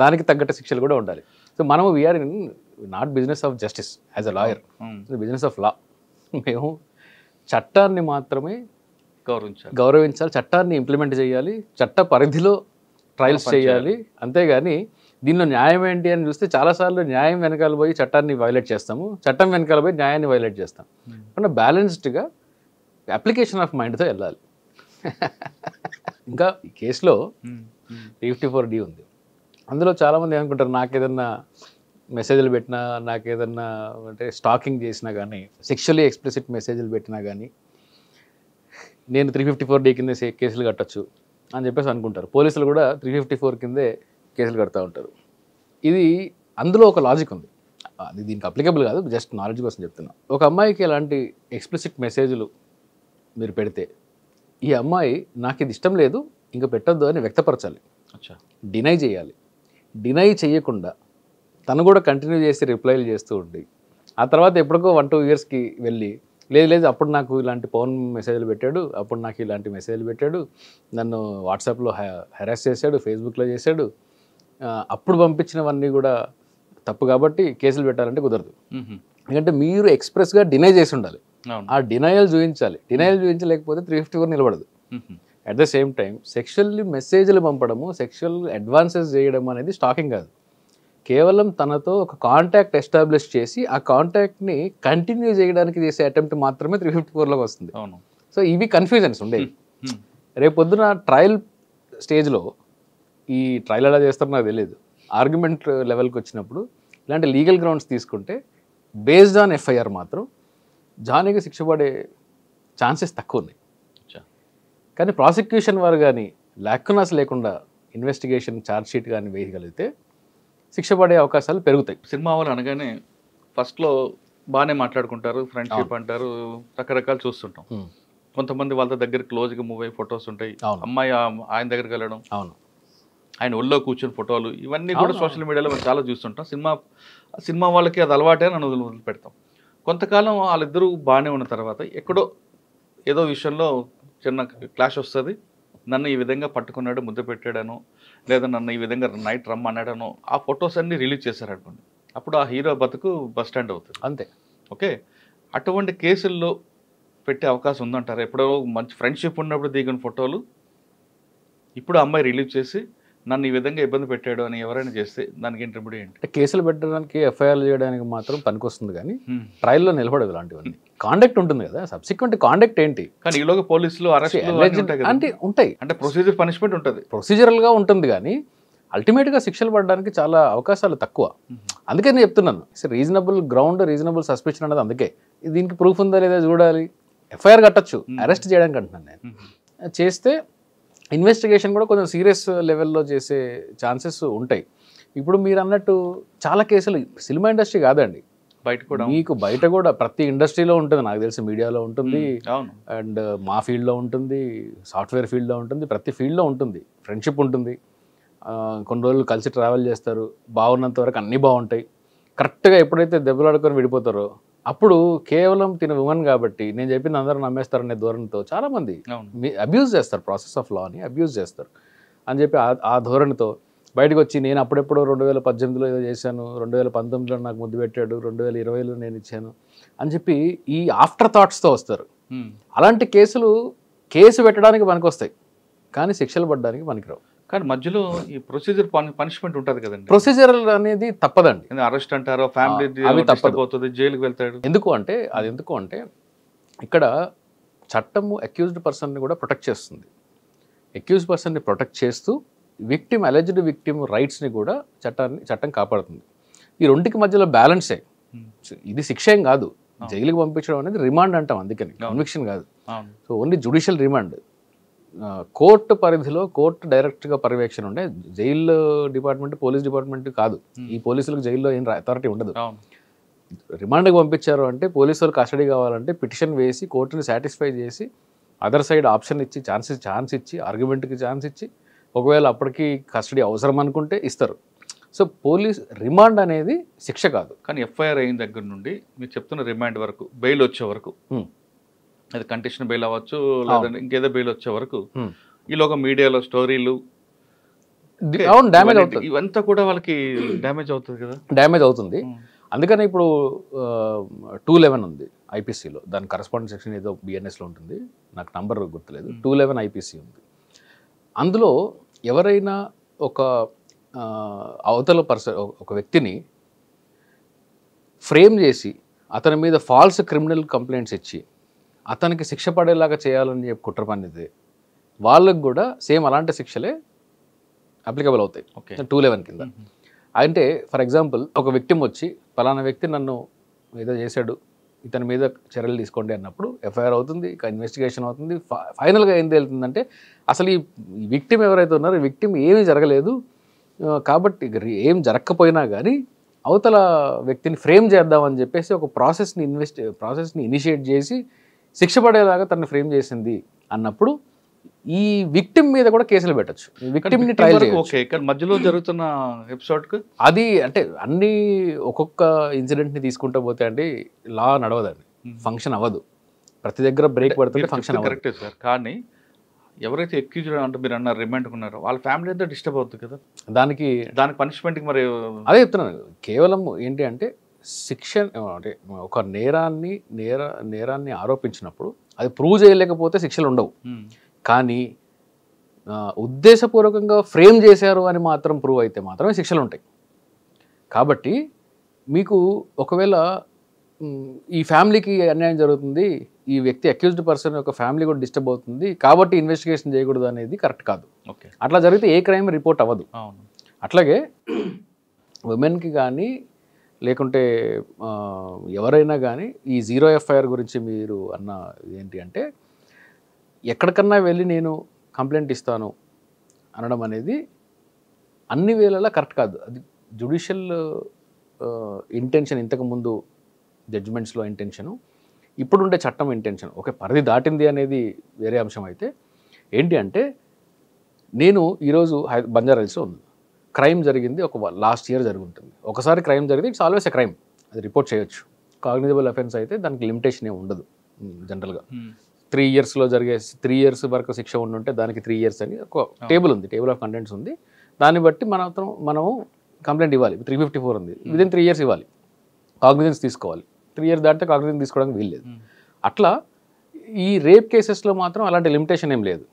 దానికి తగ్గట్టు శిక్షలు కూడా ఉండాలి. సో మనము we are in not business of justice as a lawyer, business of law. మేము చట్టాన్ని మాత్రమే గౌరవించాలి, చట్టాన్ని ఇంప్లిమెంట్ చేయాలి, చట్ట పరిధిలో ట్రయల్స్ చేయాలి. అంతేగాని దీనిలో న్యాయం ఏంటి అని చూస్తే చాలాసార్లు న్యాయం వెనకాల పోయి చట్టాన్ని వైలేట్ చేస్తాము, చట్టం వెనకాల పోయి న్యాయాన్ని వైలేట్ చేస్తాం. అంటే బ్యాలెన్స్డ్గా అప్లికేషన్ ఆఫ్ మైండ్తో వెళ్ళాలి. ఇంకా ఈ కేసులో 354D ఉంది. అందులో చాలామంది ఏమనుకుంటారు, నాకేదన్నా మెసేజ్లు పెట్టినా, నాకేదన్నా అంటే స్టాకింగ్ చేసినా కానీ, సెక్షువల్లీ ఎక్స్ప్లిసిట్ మెసేజ్లు పెట్టినా కానీ నేను 354D కింద కేసులు కట్టచ్చు అని చెప్పేసి అనుకుంటారు. పోలీసులు కూడా 354 కిందే కేసులు కడతా ఉంటారు. ఇది అందులో ఒక లాజిక్ ఉంది, అది దీనికి అప్లికబుల్ కాదు, జస్ట్ నాలెడ్జ్ కోసం చెప్తున్నా. ఒక అమ్మాయికి ఎలాంటి ఎక్స్ప్లిసిట్ మెసేజ్లు మీరు పెడితే ఈ అమ్మాయి నాకు ఇది ఇష్టం లేదు ఇంకా పెట్టొద్దు అని వ్యక్తపరచాలి, డినై చేయాలి. డినై చేయకుండా తను కూడా కంటిన్యూ చేసి రిప్లైలు చేస్తూ ఉండి ఆ తర్వాత ఎప్పటికో 1-2 ఇయర్స్కి వెళ్ళి లేదు అప్పుడు నాకు ఇలాంటి పవన్ మెసేజ్లు పెట్టాడు, అప్పుడు నాకు ఇలాంటి మెసేజ్లు పెట్టాడు, నన్ను వాట్సాప్లో హెరాస్ చేశాడు, ఫేస్బుక్లో చేశాడు, అప్పుడు పంపించినవన్నీ కూడా తప్పు కాబట్టి కేసులు పెట్టాలంటే కుదరదు. ఎందుకంటే మీరు ఎక్స్ప్రెస్గా డినై చేసి ఉండాలి, ఆ డినయల్ చూపించాలి. డినయల్ చూపించలేకపోతే 354 నిలబడదు. At the same time sexually మెసేజ్లు పంపడము, సెక్షువల్ అడ్వాన్సెస్ చేయడం అనేది స్టాకింగ్ కాదు. కేవలం తనతో ఒక కాంటాక్ట్ ఎస్టాబ్లిష్ చేసి ఆ కాంటాక్ట్ని కంటిన్యూ చేయడానికి చేసే అటెంప్ట్ మాత్రమే 354లోకి వస్తుంది. సో ఇవి కన్ఫ్యూజన్స్ ఉండేవి. రేపు పొద్దున ట్రయల్ స్టేజ్లో ఈ ట్రయల్ ఎలా చేస్తారో నాకు తెలియదు, ఆర్గ్యుమెంట్ లెవెల్కి వచ్చినప్పుడు ఇలాంటి లీగల్ గ్రౌండ్స్ తీసుకుంటే బేస్డ్ ఆన్ ఎఫ్ఐఆర్ మాత్రం జానీకి శిక్ష పడే ఛాన్సెస్ తక్కువ ఉన్నాయి. కానీ ప్రాసిక్యూషన్ వారు కానీ లాక్యునాస్ లేకుండా ఇన్వెస్టిగేషన్ ఛార్జ్షీట్ కానీ వేయగలిగితే శిక్ష పడే అవకాశాలు పెరుగుతాయి. సినిమా వాళ్ళు అనగానే ఫస్ట్లో బాగానే మాట్లాడుకుంటారు, ఫ్రెండ్షిప్ అంటారు, రకరకాలు చూస్తుంటాం. కొంతమంది వాళ్ళ దగ్గర క్లోజ్గా మూవ్ అయ్యి ఫొటోస్ ఉంటాయి, అమ్మాయి ఆయన దగ్గరికి వెళ్ళడం, ఆయన ఒళ్ళో కూర్చుని ఫోటోలు, ఇవన్నీ కూడా సోషల్ మీడియాలో మనం చాలా చూస్తుంటాం. సినిమా వాళ్ళకి అది అలవాటే అని వదిలి పెడతాం. కొంతకాలం వాళ్ళిద్దరూ బాగానే ఉన్న తర్వాత ఎక్కడో ఏదో విషయంలో చిన్న క్లాష్ వస్తుంది, నన్ను ఈ విధంగా పట్టుకున్నాడు, ముద్ద పెట్టాడను, లేదా నన్ను ఈ విధంగా నైట్ రమ్మన్నాడను, ఆ ఫొటోస్ అన్నీ రిలీజ్ చేశారనుకోండి, అప్పుడు ఆ హీరో బతుకు బస్ స్టాండ్ అవుతుంది. అంతే. ఓకే, అటువంటి కేసుల్లో పెట్టే అవకాశం ఉందంటారు? ఎప్పుడో మంచి ఫ్రెండ్షిప్ ఉన్నప్పుడు దిగిన ఫోటోలు ఇప్పుడు అమ్మాయి రిలీజ్ చేసి నన్ను ఈ విధంగా ఇబ్బంది పెట్టాడు అని ఎవరైనా చేస్తే దానికి ఏంటి రెమెడీ ఏంటి? కేసులు పెట్టడానికి ఎఫ్ఐఆర్ చేయడానికి మాత్రం పనికొస్తుంది, కానీ ట్రయల్లో నిలబడదు. ఇలాంటివన్నీ కాండక్ట్ ఉంటుంది కదా, సబ్సిక్వెంట్ కాండక్ట్ ఏంటి? కానీ ఈలోగా పోలీసులు అరెస్ట్ అంటే ఉంటాయి, అంటే ప్రొసీజర్ పనిష్మెంట్ ఉంటుంది, ప్రొసీజరల్గా ఉంటుంది, కానీ అల్టిమేట్గా శిక్షలు పడడానికి చాలా అవకాశాలు తక్కువ. అందుకే నేను చెప్తున్నాను, రీజనబుల్ గ్రౌండ్, రీజనబుల్ సస్పెన్షన్ అనేది. అందుకే దీనికి ప్రూఫ్ ఉందా లేదా చూడాలి. ఎఫ్ఐఆర్ కట్టచ్చు, అరెస్ట్ చేయడానికి అంటున్నాను నేను. చేస్తే ఇన్వెస్టిగేషన్ కూడా కొంచెం సీరియస్ లెవెల్లో చేసే ఛాన్సెస్ ఉంటాయి. ఇప్పుడు మీరు అన్నట్టు చాలా కేసులు సినిమా ఇండస్ట్రీ కాదండి, బయట కూడా మీకు బయట కూడా ప్రతి ఇండస్ట్రీలో ఉంటుంది, నాకు తెలిసి మీడియాలో ఉంటుంది, అండ్ మా ఫీల్డ్లో ఉంటుంది, సాఫ్ట్వేర్ ఫీల్డ్లో ఉంటుంది, ప్రతి ఫీల్డ్లో ఉంటుంది. ఫ్రెండ్షిప్ ఉంటుంది, కొన్ని రోజులు కలిసి ట్రావెల్ చేస్తారు, బాగున్నంత వరకు అన్నీ బాగుంటాయి. కరెక్ట్గా ఎప్పుడైతే దెబ్బలాడుకొని విడిపోతారో అప్పుడు కేవలం తిన ఉమెన్ కాబట్టి నేను చెప్పింది అందరూ నమ్మేస్తారనే ధోరణితో చాలామంది అబ్యూజ్ చేస్తారు, ప్రాసెస్ ఆఫ్ లాని అబ్యూజ్ చేస్తారు అని చెప్పి ఆ ధోరణితో బయటకు వచ్చి నేను అప్పుడెప్పుడో 2018లో ఏదో చేశాను, 2019లో నాకు ముద్దు పెట్టాడు, 2020లో నేను ఇచ్చాను అని చెప్పి ఈ ఆఫ్టర్ థాట్స్తో వస్తారు. అలాంటి కేసు పెట్టడానికి పనికొస్తాయి, కానీ శిక్షలు పడడానికి పనికిరావు. కానీ మధ్యలో ఈ ప్రొసీజర్ పనిష్మెంట్ ఉంటుంది కదండి, ప్రొసీజర్ అనేది తప్పదండి. అరెస్ట్ అంటారు, ఫ్యామిలీ అవి తప్పకపోతుంది, జైలుకి వెళ్తాడు. ఎందుకు అంటే ఇక్కడ చట్టము అక్యూజ్డ్ పర్సన్ని కూడా ప్రొటెక్ట్ చేస్తుంది. అక్యూజ్డ్ పర్సన్ని ప్రొటెక్ట్ చేస్తూ అలెజ్డ్ విక్టిమ్ రైట్స్ని కూడా చట్టం కాపాడుతుంది. ఈ రెండుకి మధ్యలో బ్యాలెన్సే. ఇది శిక్ష ఏం కాదు, జైలుకి పంపించడం అనేది రిమాండ్ అంటాం, అందుకని కన్విక్షన్ కాదు. So only judicial remand. Court పరిధిలో కోర్టు డైరెక్ట్గా పర్యవేక్షణ ఉండే, జైలు డిపార్ట్మెంట్ పోలీస్ డిపార్ట్మెంట్ కాదు. ఈ పోలీసులకు జైల్లో ఏం అథారిటీ ఉండదు. రిమాండ్కి పంపించారు అంటే పోలీసులు కస్టడీ కావాలంటే పిటిషన్ వేసి కోర్టుని సాటిస్ఫై చేసి అదర్ సైడ్ ఆప్షన్ ఇచ్చి ఛాన్స్ ఇచ్చి ఆర్గ్యుమెంట్కి ఛాన్స్ ఇచ్చి ఒకవేళ అప్పటికి కస్టడీ అవసరం అనుకుంటే ఇస్తారు. సో పోలీస్ రిమాండ్ అనేది శిక్ష కాదు. కానీ ఎఫ్ఐఆర్ అయిన దగ్గర నుండి మీరు చెప్తున్న రిమాండ్ వరకు, బెయిల్ వచ్చే వరకు, అది కండిషన్ బెయిల్ అవ్వచ్చు లేదంటే ఇంకేదో బెయిల్ వచ్చే వరకు ఈలోగా మీడియాలో స్టోరీలు డ్యామేజ్ అవుతుంది. ఇవంతా కూడా వాళ్ళకి డ్యామేజ్ అవుతుంది కదా. డ్యామేజ్ అవుతుంది. అందుకని ఇప్పుడు 211 ఉంది ఐపీసీలో, దాని కరస్పాండింగ్ సెక్షన్ ఏదో బిఎన్ఎస్లో ఉంటుంది, నాకు నంబర్ గుర్తులేదు. 211 ఐపీసీ ఉంది. అందులో ఎవరైనా ఒక అవతల ఒక వ్యక్తిని ఫ్రేమ్ చేసి అతని మీద ఫాల్స్ క్రిమినల్ కంప్లైంట్స్ ఇచ్చి అతనికి శిక్ష పడేలాగా చేయాలని చెప్పి కుట్ర పన్నితే వాళ్ళకు కూడా సేమ్ అలాంటి శిక్షలే అప్లికబుల్ అవుతాయి 211 కింద. అంటే ఫర్ ఎగ్జాంపుల్ ఒక విక్టిమ్ వచ్చి పలానా వ్యక్తి నన్ను ఏదో చేశాడు, ఇతని మీద చర్యలు తీసుకోండి అన్నప్పుడు ఎఫ్ఐఆర్ అవుతుంది, ఇన్వెస్టిగేషన్ అవుతుంది. ఫైనల్గా ఏం తేలుతుందంటే అసలు ఈ విక్టిమ్ ఎవరైతే ఉన్నారో ఈ విక్టిమ్ ఏమీ జరగలేదు కాబట్టి ఏం జరగకపోయినా కానీ అవతల వ్యక్తిని ఫ్రేమ్ చేద్దామని చెప్పేసి ఒక ప్రాసెస్ని ఇనిషియేట్ చేసి శిక్ష పడేలాగా తనని ఫ్రేమ్ చేసింది అన్నప్పుడు ఈ విక్టిమ్ మీద కూడా కేసులు పెట్టచ్చు. విక్టిమ్ని ట్రయల్ ఓకే. ఇక్కడ మధ్యలో జరుగుతున్న ఎపిసోడ్కు అది అంటే అన్ని ఒక్కొక్క ఇన్సిడెంట్ని తీసుకుంటూ పోతే అండి లా నడవదండి, ఫంక్షన్ అవ్వదు. ప్రతి దగ్గర బ్రేక్ పడుతుంటే ఫంక్షన్ అవ్వదు. కరెక్టే సార్. కానీ ఎవరైతే ఎక్యూజ్డ్ అంటే మీరు అన్నారు రిమాండ్కి ఉన్నారో వాళ్ళ ఫ్యామిలీ అంతా డిస్టర్బ్ అవుతుంది కదా. దానికి పనిష్మెంట్కి మరి అదే చెప్తున్నాను. కేవలం ఏంటి అంటే శిక్ష అంటే ఒక నేరాన్ని ఆరోపించినప్పుడు అది ప్రూవ్ చేయలేకపోతే శిక్షలు ఉండవు. కానీ ఉద్దేశపూర్వకంగా ఫ్రేమ్ చేశారు అని మాత్రం ప్రూవ్ అయితే మాత్రమే శిక్షలు ఉంటాయి. కాబట్టి మీకు ఒకవేళ ఈ ఫ్యామిలీకి అన్యాయం జరుగుతుంది, ఈ వ్యక్తి అక్యూజ్డ్ పర్సన్ యొక్క ఫ్యామిలీ కూడా డిస్టర్బ్ అవుతుంది కాబట్టి ఇన్వెస్టిగేషన్ చేయకూడదు అనేది కరెక్ట్ కాదు. అట్లా జరిగితే ఏ క్రైమ్ రిపోర్ట్ అవ్వదు. అట్లాగే ఉమెన్కి కానీ లేకుంటే ఎవరైనా కానీ ఈ 0 ఎఫ్ఐఆర్ గురించి మీరు అన్న ఏంటి అంటే ఎక్కడికన్నా వెళ్ళి నేను కంప్లైంట్ ఇస్తాను అనడం అనేది అన్ని వేళలా కరెక్ట్ కాదు. అది జ్యుడిషియల్ ఇంటెన్షన్, ఇంతకుముందు జడ్జిమెంట్స్లో ఇంటెన్షను, ఇప్పుడుండే చట్టం ఇంటెన్షన్ ఓకే పరిధి దాటింది అనేది వేరే అంశం. అయితే ఏంటి అంటే నేను ఈరోజు బంజారాహిల్స్లో ఉంది, క్రైమ్ జరిగింది ఒక లాస్ట్ ఇయర్ జరుగుతుంది. ఒకసారి క్రైమ్ జరిగింది, ఇట్స్ ఆల్వేస్ ఎ క్రైమ్, అది రిపోర్ట్ చేయొచ్చు. కాగ్నిజబుల్ అఫెన్స్ అయితే దానికి లిమిటేషన్ ఏమి ఉండదు. జనరల్గా 3 ఇయర్స్లో జరిగే 3 ఇయర్స్ వరకు శిక్ష ఉండుంటే దానికి 3 ఇయర్స్ అని ఒక టేబుల్ ఉంది, టేబుల్ ఆఫ్ కంటెంట్స్ ఉంది. దాన్ని బట్టి మనము కంప్లైంట్ ఇవ్వాలి. 354 ఉంది, విదిన్ 3 ఇయర్స్ ఇవ్వాలి, కాగ్నిజెన్స్ తీసుకోవాలి. 3 ఇయర్స్ దాటితే కాగ్నిజెన్స్ తీసుకోవడానికి వీల్లేదు. అట్లా ఈ రేప్ కేసెస్లో మాత్రం అలాంటి లిమిటేషన్ ఏం లేదు,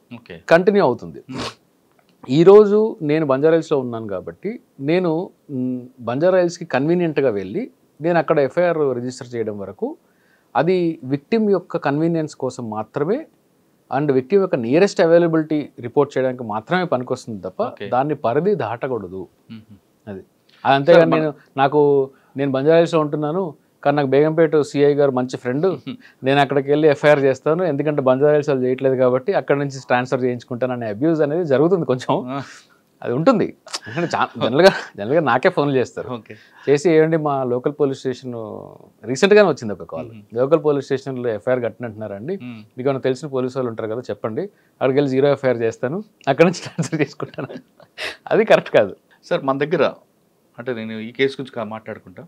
కంటిన్యూ అవుతుంది. ఈరోజు నేను బంజారాహిల్స్లో ఉన్నాను కాబట్టి నేను బంజారాహిల్స్కి కన్వీనియంట్గా వెళ్ళి నేను అక్కడ ఎఫ్ఐఆర్ రిజిస్టర్ చేయడం వరకు అది విక్టిమ్ యొక్క కన్వీనియన్స్ కోసం మాత్రమే అండ్ విక్టిమ్ యొక్క నియరెస్ట్ అవైలబిలిటీ రిపోర్ట్ చేయడానికి మాత్రమే పనికొస్తుంది తప్ప దాన్ని పరిధి దాటకూడదు. అది అంతేగాని నేను బంజారాహిల్స్లో ఉంటున్నాను కానీ నాకు బేగంపేట సిఐ గారు మంచి ఫ్రెండ్, నేను అక్కడికి వెళ్ళి ఎఫ్ఐఆర్ చేస్తాను ఎందుకంటే బంజారాహిల్స్ వాళ్ళు చేయట్లేదు కాబట్టి అక్కడ నుంచి ట్రాన్స్ఫర్ చేయించుకుంటాను అనే అబ్యూజ్ అనేది జరుగుతుంది. కొంచెం అది ఉంటుంది. అంటే జనరల్గా నాకే ఫోన్లు చేస్తారు, చేసి ఏమండి మా లోకల్ పోలీస్ స్టేషన్ రీసెంట్గానే వచ్చింది ఒక కాల్, లోకల్ పోలీస్ స్టేషన్లో ఎఫ్ఐఆర్ కట్టినట్టున్నారండి, మీకు ఏమైనా తెలిసిన పోలీసు వాళ్ళు ఉంటారు కదా చెప్పండి, అక్కడికి వెళ్ళి 0 ఎఫ్ఐఆర్ చేస్తాను అక్కడ నుంచి ట్రాన్స్ఫర్ చేసుకుంటాను. అది కరెక్ట్ కాదు సార్. మన దగ్గర అంటే నేను ఈ కేసు గురించి మాట్లాడుకుంటా,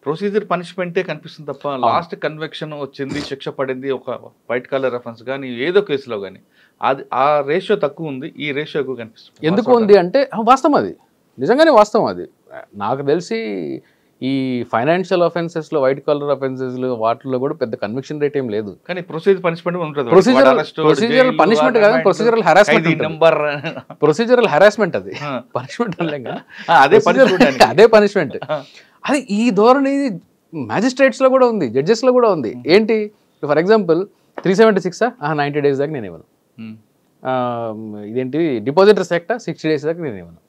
ప్రొసీజర్ పనిష్మెంటే కనిపిస్తుంది తప్ప లాస్ట్ కన్వెక్షన్ వచ్చింది, శిక్ష పడింది ఒక వైట్ కాలర్ రెఫరెన్స్ కానీ ఏదో కేసులో కానీ అది ఆ రేషియో తక్కువ ఉంది, ఈ రేషియో ఎక్కువ కనిపిస్తుంది. ఎందుకు ఉంది అంటే వాస్తవం, అది నిజంగానే వాస్తవం. అది నాకు తెలిసి ఈ ఫైనాన్షియల్ అఫెన్సెస్లో వైట్ కాలర్ అఫెన్సెస్లో వాటిల్లో కూడా పెద్ద కన్విక్షన్ రేట్ ఏం లేదు. కానీ ప్రొసీజర్ పనిష్మెంట్ ఉంటుంది. ప్రొసీజరల్ పనిష్మెంట్ కాదు, ప్రొసీజరల్ హెరాస్మెంట్. ప్రొసీజరల్ హెరాస్మెంట్ అది పనిష్మెంట్ అనలేక అదే పనిష్మెంట్. అది ఈ ధోరణి మ్యాజిస్ట్రేట్స్లో కూడా ఉంది, జడ్జెస్లో కూడా ఉంది. ఏంటి ఫర్ ఎగ్జాంపుల్ 376 90 days దాకా నేను ఇవ్వను, ఇదేంటి డిపాజిటర్స్ యాక్టా 60 days దాకా నేను ఇవ్వను,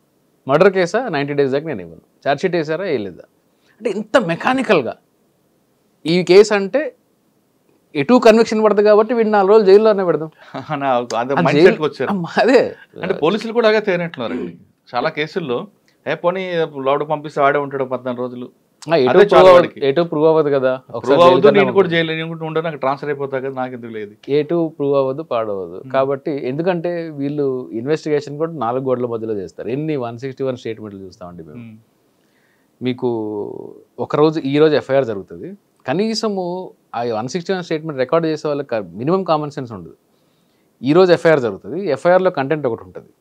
మర్డర్ కేసా 90 days దాకా నేను ఇవ్వను, ఛార్జ్షీట్ వేసారా వేయలేదా. అంటే ఇంత మెకానికల్గా ఈ కేసు అంటే ఎటు కన్విక్షన్ పడుతుంది కాబట్టి వీడిని 4 రోజులు జైల్లోనే పెడదాం. అదే అంటే పోలీసులు కూడా అలాగే తేనట్లున్నారండి చాలా కేసుల్లో. పోనీ లోపల పంపిస్తే ఆడే ఉంటాడు 14 రోజులు, ఎటు ప్రూవ్ అవ్వదు కదా, నేను కూడా జైలు ఉండదు, నాకు ట్రాన్స్ఫర్ అయిపోతా కదా, నాకు ఎందుకు లేదు, ఎటు ప్రూవ్ అవ్వదు పాడవద్దు. కాబట్టి ఎందుకంటే వీళ్ళు ఇన్వెస్టిగేషన్ కూడా 4 గోడల మధ్యలో చేస్తారు. ఎన్ని 161 స్టేట్మెంట్లు చూస్తామండి మేము. మీకు ఒకరోజు ఈరోజు ఎఫ్ఐఆర్ జరుగుతుంది, కనీసము ఆ 161 స్టేట్మెంట్ రికార్డ్ చేసే వాళ్ళకి మినిమం కామన్ సెన్స్ ఉండదు. ఈరోజు ఎఫ్ఐఆర్ జరుగుతుంది, ఎఫ్ఐఆర్లో కంటెంట్ ఒకటి ఉంటుంది.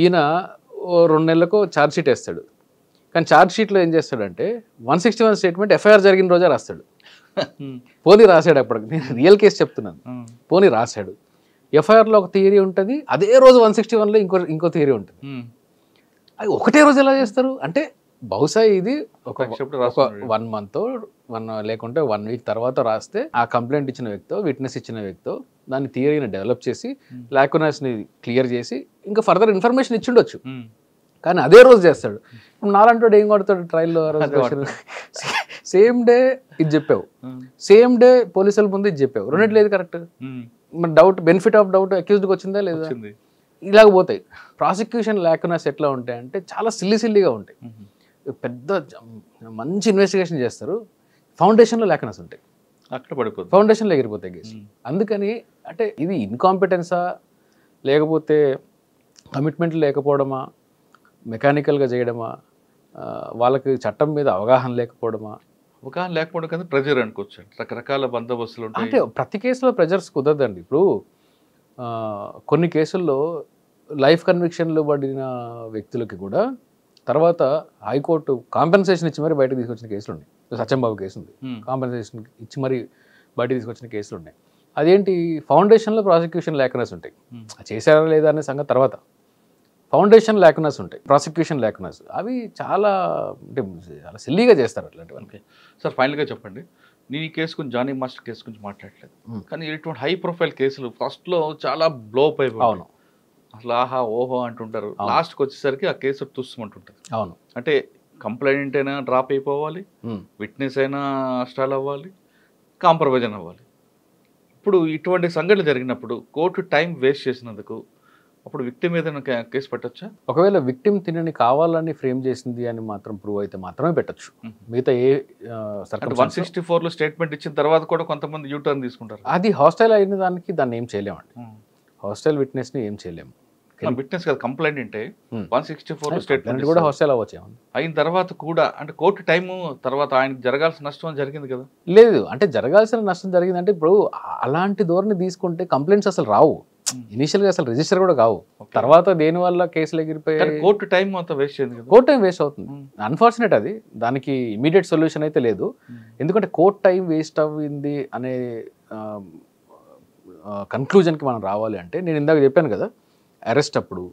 ఈయన 2 నెలలకు ఛార్జ్ షీట్ వేస్తాడు, కానీ ఛార్జ్ షీట్లో ఏం చేస్తాడంటే 161 స్టేట్మెంట్ ఎఫ్ఐఆర్ జరిగిన రోజే రాస్తాడు. పోనీ రాశాడు, అప్పటికి నేను రియల్ కేసు చెప్తున్నాను, పోనీ రాశాడు. ఎఫ్ఐఆర్లో ఒక థియరీ ఉంటుంది, అదే రోజు 161లో ఇంకో థియరీ ఉంటుంది. అది ఒకటే రోజు ఎలా చేస్తారు అంటే బహుశా ఇది ఒక 1 మంత్ లేకుంటే 1 వీక్ తర్వాత రాస్తే ఆ కంప్లైంట్ ఇచ్చిన వ్యక్తో విట్నెస్ ఇచ్చిన వ్యక్తో దాని థియరీని డెవలప్ చేసి లాకునాస్ని క్లియర్ చేసి ఇంకా ఫర్దర్ ఇన్ఫర్మేషన్ ఇచ్చిండొచ్చు, కానీ అదే రోజు చేస్తాడు. నాలంటోడు ఏం కొడతాడు ట్రయల్లో, సేమ్ డే ఇది చెప్పావు, సేమ్ డే పోలీసుల ముందు ఇది చెప్పావు, రెండిట్లు లేదు కరెక్ట్. మరి డౌట్, బెనిఫిట్ ఆఫ్ డౌట్ అక్యూజ్డ్కి వచ్చిందా లేదా, ఇలాగ పోతాయి. ప్రాసిక్యూషన్ లాకునాస్ ఎట్లా ఉంటాయి అంటే చాలా సిల్లీగా ఉంటాయి. పెద్ద మంచి ఇన్వెస్టిగేషన్ చేస్తారు, ఫౌండేషన్లో లాకునాస్ ఉంటాయి, అక్కడ పడిపోతుంది, ఫౌండేషన్లో ఎగిరిపోతాయి కేసు. అందుకని అంటే ఇది ఇన్కాంపిటెన్సా లేకపోతే కమిట్మెంట్ లేకపోవడమా, మెకానికల్గా చేయడమా, వాళ్ళకి చట్టం మీద అవగాహన లేకపోవడమా? అవగాహన లేకపోవడం కదా ప్రెజర్ అనుకోవచ్చు, రకరకాల బందోబస్తులు ఉంటాయి. అంటే ప్రతి కేసులో ప్రెజర్స్ కుదరదండి. ఇప్పుడు కొన్ని కేసుల్లో లైఫ్ కన్విక్షన్లు పడిన వ్యక్తులకి కూడా తర్వాత హైకోర్టు కాంపెన్సేషన్ ఇచ్చి మరి బయటకు తీసుకొచ్చిన కేసులు ఉన్నాయి. సత్యంబాబు కేసు ఉంది, కాంపెన్సేషన్ ఇచ్చి మరి బయటకు తీసుకొచ్చిన కేసులు ఉన్నాయి. అదేంటి, ఫౌండేషన్లో ప్రాసిక్యూషన్ లాకునాస్ ఉంటాయి, చేశారా లేదా అనే సంగతి తర్వాత. ఫౌండేషన్ లాకునాస్ ఉంటాయి, ప్రాసిక్యూషన్ లాకునాస్, అవి చాలా అంటే చాలా సిల్లీగా చేస్తారు అట్లాంటివి. సార్ ఫైనల్గా చెప్పండి, నేను ఈ కేసు గురించి, జానీ మాస్టర్ కేసు గురించి మాట్లాడలేదు, కానీ ఇటువంటి హై ప్రొఫైల్ కేసులు ఫస్ట్లో చాలా బ్లో అప్ అయిపోయి, అవును అసలు ఆహా ఓహో అంటుంటారు, లాస్ట్కి వచ్చేసరికి ఆ కేసు తుస్సుమంటుంటుంది. అవును, అంటే కంప్లైంట్ అయినా డ్రాప్ అయిపోవాలి, విట్నెస్ అయినా అష్టాలు అవ్వాలి, కాంప్రమైజ్ అవ్వాలి. ఇప్పుడు ఇటువంటి సంఘటనలు జరిగినప్పుడు కోర్టు టైం వేస్ట్ చేసినందుకు అప్పుడు విక్టిమ్ మీద కేసు పెట్టచ్చా? ఒకవేళ విక్టిమ్ తినని కావాలని ఫ్రేమ్ చేసింది అని మాత్రం ప్రూవ్ అయితే మాత్రమే పెట్టచ్చు. మిగతా ఏ 164లో స్టేట్మెంట్ ఇచ్చిన తర్వాత కూడా కొంతమంది యూటర్న్ తీసుకుంటారు. అది హాస్టైల్ అయిన దానికి దాన్ని ఏం చేయలేమండి, హాస్టైల్ విట్నెస్ని ఏం చేయలేము. విట్నెస్ కదా కంప్లైంట్ అంటే 164లో స్టేట్మెంట్ కూడా హాస్టైల్ అవ్వచ్చు అయిన తర్వాత కూడా, అంటే కోర్టు టైము తర్వాత ఆయనకు జరగాల్సిన నష్టం జరిగింది కదా. లేదు అంటే జరగాల్సిన నష్టం జరిగిందంటే ఇప్పుడు అలాంటి ధోరణి తీసుకుంటే కంప్లైంట్స్ అసలు రావు, ఇనిషియల్గా అసలు రిజిస్టర్ కూడా కావు, తర్వాత దేని వల్ల కేసులు ఎగిరిపోయి కోర్టు టైం అంతా వేస్ట్ అయింది, కోర్టు టైం వేస్ట్ అవుతుంది. అన్ఫార్చునేట్, అది దానికి ఇమీడియట్ సొల్యూషన్ అయితే లేదు. ఎందుకంటే కోర్టు టైం వేస్ట్ అవ్వింది అనే కన్క్లూజన్కి మనం రావాలి అంటే నేను ఇందాక చెప్పాను కదా, అరెస్ట్ అప్పుడు,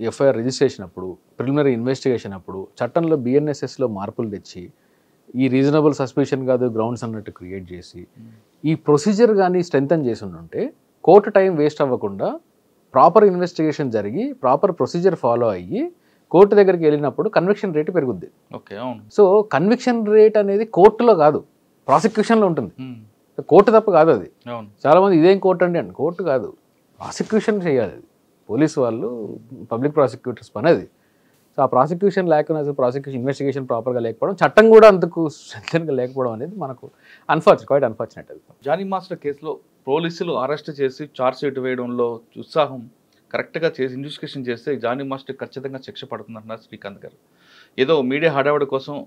ఎఫ్ఐఆర్ రిజిస్ట్రేషన్ అప్పుడు, ప్రిలిమినరీ ఇన్వెస్టిగేషన్ అప్పుడు చట్టంలో బిఎన్ఎస్ఎస్లో మార్పులు తెచ్చి ఈ రీజనబుల్ సస్పిషన్ కాదు గ్రౌండ్స్ అన్నట్టు క్రియేట్ చేసి ఈ ప్రొసీజర్ కానీ స్ట్రెంథన్ చేసి ఉంటే కోర్టు టైం వేస్ట్ అవ్వకుండా ప్రాపర్ ఇన్వెస్టిగేషన్ జరిగి ప్రాపర్ ప్రొసీజర్ ఫాలో అయ్యి కోర్టు దగ్గరికి వెళ్ళినప్పుడు కన్విక్షన్ రేట్ పెరుగుద్ది. సో కన్విక్షన్ రేట్ అనేది కోర్టులో కాదు, ప్రాసిక్యూషన్లో ఉంటుంది. కోర్టు తప్ప కాదు అది. చాలామంది ఇదేం కోర్టు అండి అంటే కోర్టు కాదు, ప్రాసిక్యూషన్ చేయాలి అది, పోలీసు వాళ్ళు పబ్లిక్ ప్రాసిక్యూటర్స్ పని అది. సో ఆ ప్రాసిక్యూషన్ లేకుండా ప్రాసిక్యూషన్ ఇన్వెస్టిగేషన్ ప్రాపర్గా లేకపోవడం, చట్టం కూడా అందుకు స్ట్రెంగ్గా లేకపోవడం అనేది మనకు క్వైట్ అన్ఫార్చునేట్. అది జానీ మాస్టర్ కేసులో పోలీసులు అరెస్ట్ చేసి ఛార్జ్ షీట్ వేయడంలో ఉత్సాహం, కరెక్ట్గా చేసి ఇన్వెస్టిగేషన్ చేస్తే జానీ మాస్టర్ ఖచ్చితంగా శిక్ష పడుతుందంటున్నారు శ్రీకాంత్ గారు. ఏదో మీడియా హడావుడి కోసం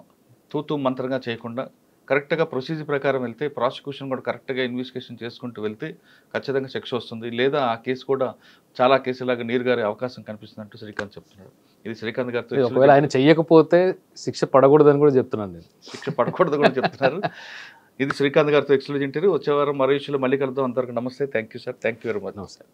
తూతూ మంత్రంగా చేయకుండా కరెక్ట్గా ప్రొసీజర్ ప్రకారం వెళ్తే, ప్రాసిక్యూషన్ కూడా కరెక్ట్గా ఇన్వెస్టిగేషన్ చేసుకుంటూ వెళ్తే ఖచ్చితంగా శిక్ష వస్తుంది, లేదా ఆ కేసు కూడా చాలా కేసులాగా నీరుగారే అవకాశం కనిపిస్తుందంటూ శ్రీకాంత్ చెప్తున్నారు. ఇది శ్రీకాంత్ గారితో, ఒకవేళ ఆయన చెయ్యకపోతే శిక్ష పడకూడదని కూడా చెప్తున్నాను నేను, శిక్ష పడకూడదు కూడా చెప్తున్నారు. ఇది శ్రీకాంత్ గారితో ఎక్స్క్లూజివ్ ఇంటర్వ్యూ. వచ్చే వారం మరో విషయంలో మళ్ళీ కలుద్దాం. అంతవరకు నమస్తే, thank you sir, thank you very much. నమస్తే.